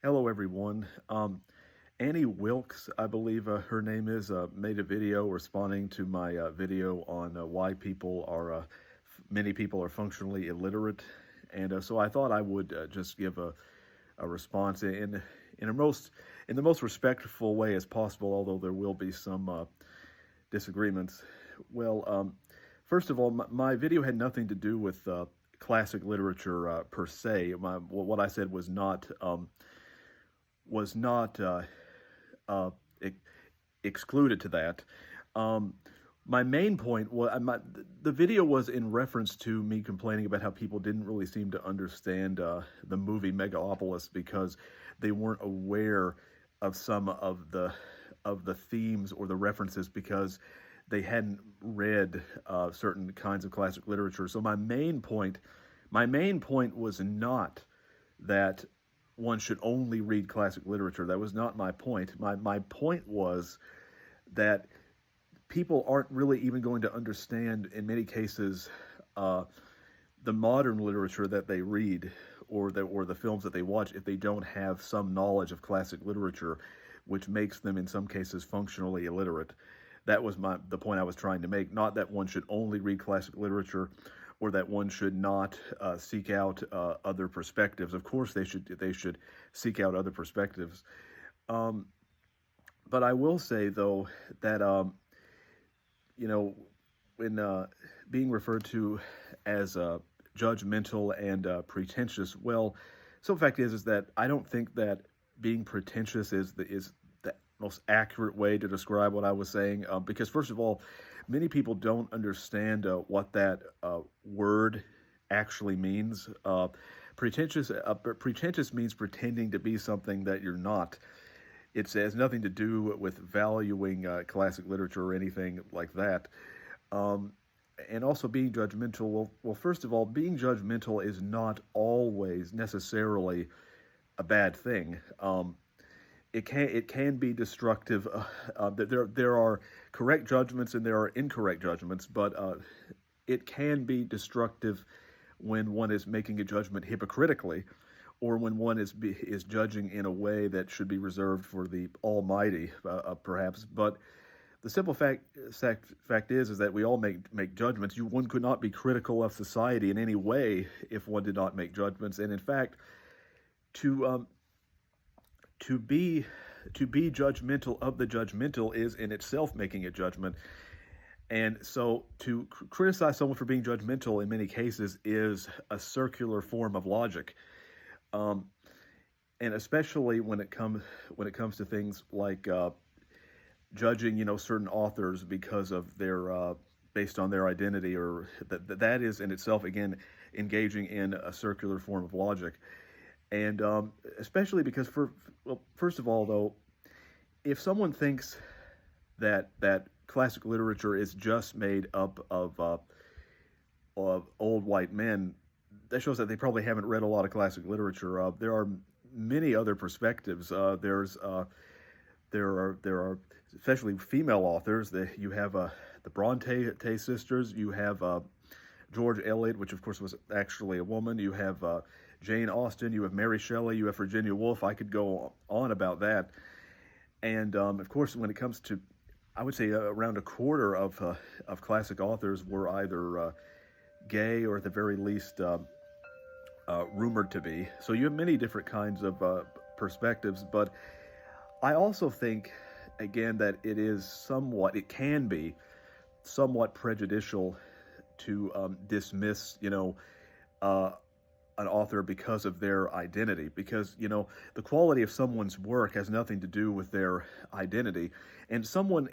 Hello, everyone. Annie Wilkes, I believe her name is, made a video responding to my video on why many people are functionally illiterate, and so I thought I would just give a response in in the most respectful way as possible, although there will be some disagreements. Well, first of all, my video had nothing to do with classic literature per se. What I said was not uh, ex- excluded to that. Um, my main point was the video was in reference to me complaining about how people didn't really seem to understand the movie Megalopolis because they weren't aware of some of the themes or the references because they hadn't read certain kinds of classic literature. So my main point was not that one should only read classic literature. That was not my point. My point was that people aren't really even going to understand, in many cases, uh, the modern literature that they read or the films that they watch if they don't have some knowledge of classic literature, which makes them, in some cases, functionally illiterate. That was the point I was trying to make. Not that one should only read classic literature, or that one should not seek out other perspectives. Of course, they should seek out other perspectives. Um, but I will say though that you know when being referred to as judgmental and pretentious, well, some fact is that I don't think that being pretentious is the most accurate way to describe what I was saying. Because first of all, many people don't understand what that word actually means. Pretentious means pretending to be something that you're not. It has nothing to do with valuing classic literature or anything like that. Um, and also being judgmental. Well, first of all, being judgmental is not always necessarily a bad thing. It can be destructive. There are correct judgments and there are incorrect judgments, but it can be destructive when one is making a judgment hypocritically, or when one is judging in a way that should be reserved for the Almighty, perhaps. But the simple fact is that we all make judgments. One could not be critical of society in any way if one did not make judgments. And in fact, to um, to be to be judgmental of the judgmental is in itself making a judgment. And so to criticize someone for being judgmental in many cases is a circular form of logic. Um, and especially when it comes to things like judging, certain authors because of their based on their identity, or that is in itself again engaging in a circular form of logic. And especially because first of all, though, if someone thinks that classic literature is just made up of old white men, that shows that they probably haven't read a lot of classic literature. There are many other perspectives. There are especially female authors. You have the Bronte sisters. You have George Eliot, which of course was actually a woman. You have Jane Austen. You have Mary Shelley. You have Virginia Woolf. I could go on about that. And of course, when it comes to, I would say around a quarter of classic authors were either gay or at the very least rumored to be. So you have many different kinds of perspectives. But I also think, again, that it can be somewhat prejudicial to dismiss, uh, an author because of their identity. Because the quality of someone's work has nothing to do with their identity, and someone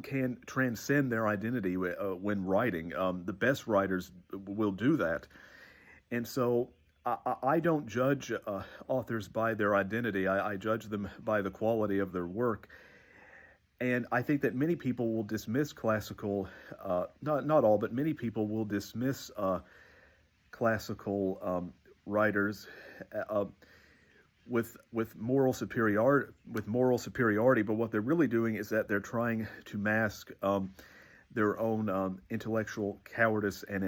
can transcend their identity when writing. The best writers will do that, and so. I don't judge authors by their identity. I judge them by the quality of their work. And I think that many people will dismiss not all, but many people will dismiss classical writers uh, with moral superiority. But what they're really doing is that they're trying to mask their own intellectual cowardice and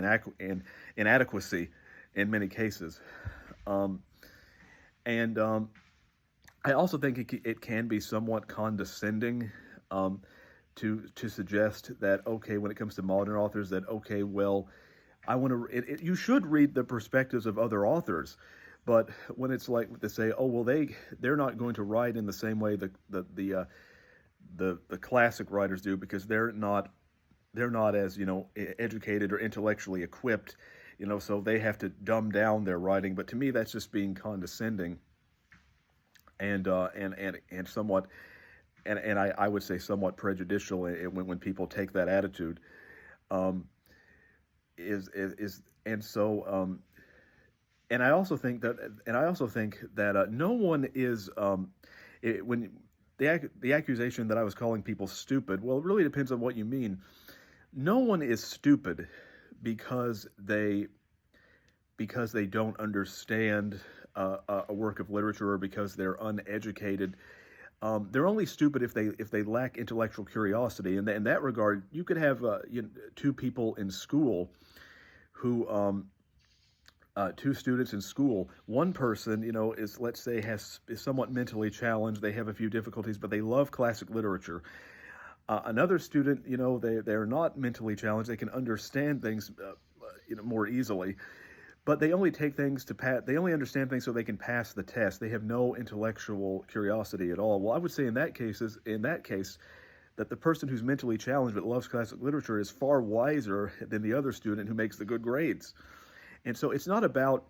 inadequacy in many cases. Um, and I also think it can be somewhat condescending, um, to suggest that, okay, when it comes to modern authors, that, okay, well, I want to. You should read the perspectives of other authors, but when it's like to say, oh well, they're not going to write in the same way the classic writers do, because they're not as, educated or intellectually equipped, so they have to dumb down their writing. But to me, that's just being condescending, and somewhat, and I would say somewhat prejudicial, when people take that attitude. Um, is and so and I also think that no one is, when the accusation that I was calling people stupid, well, it really depends on what you mean. No one is stupid because they don't understand a work of literature, or because they're uneducated. They're only stupid if they lack intellectual curiosity. And in that regard, you could have two people in school who two students in school. One person, is, let's say, is somewhat mentally challenged. They have a few difficulties, but they love classic literature. Another student, they're not mentally challenged. They can understand things, more easily, but they only take things to pass. They only understand things so they can pass the test. They have no intellectual curiosity at all. Well, I would say in that case, that the person who's mentally challenged but loves classic literature is far wiser than the other student who makes the good grades. And so it's not about,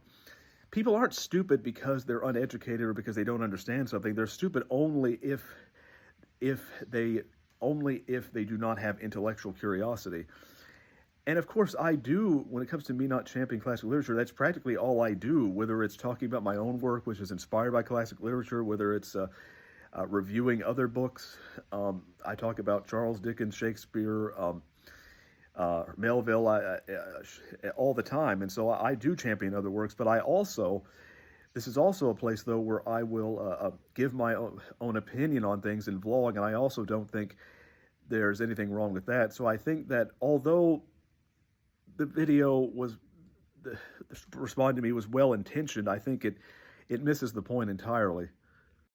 people aren't stupid because they're uneducated or because they don't understand something. They're stupid if they do not have intellectual curiosity. And of course, I do, when it comes to me not championing classic literature, that's practically all I do, whether it's talking about my own work, which is inspired by classic literature, whether it's reviewing other books. I talk about Charles Dickens, Shakespeare, Melville, all the time. And so I do champion other works, but this is also a place, though, where I will give my own opinion on things in vlog, and I also don't think there's anything wrong with that. So I think that although the video the respond to me was well intentioned, I think it misses the point entirely.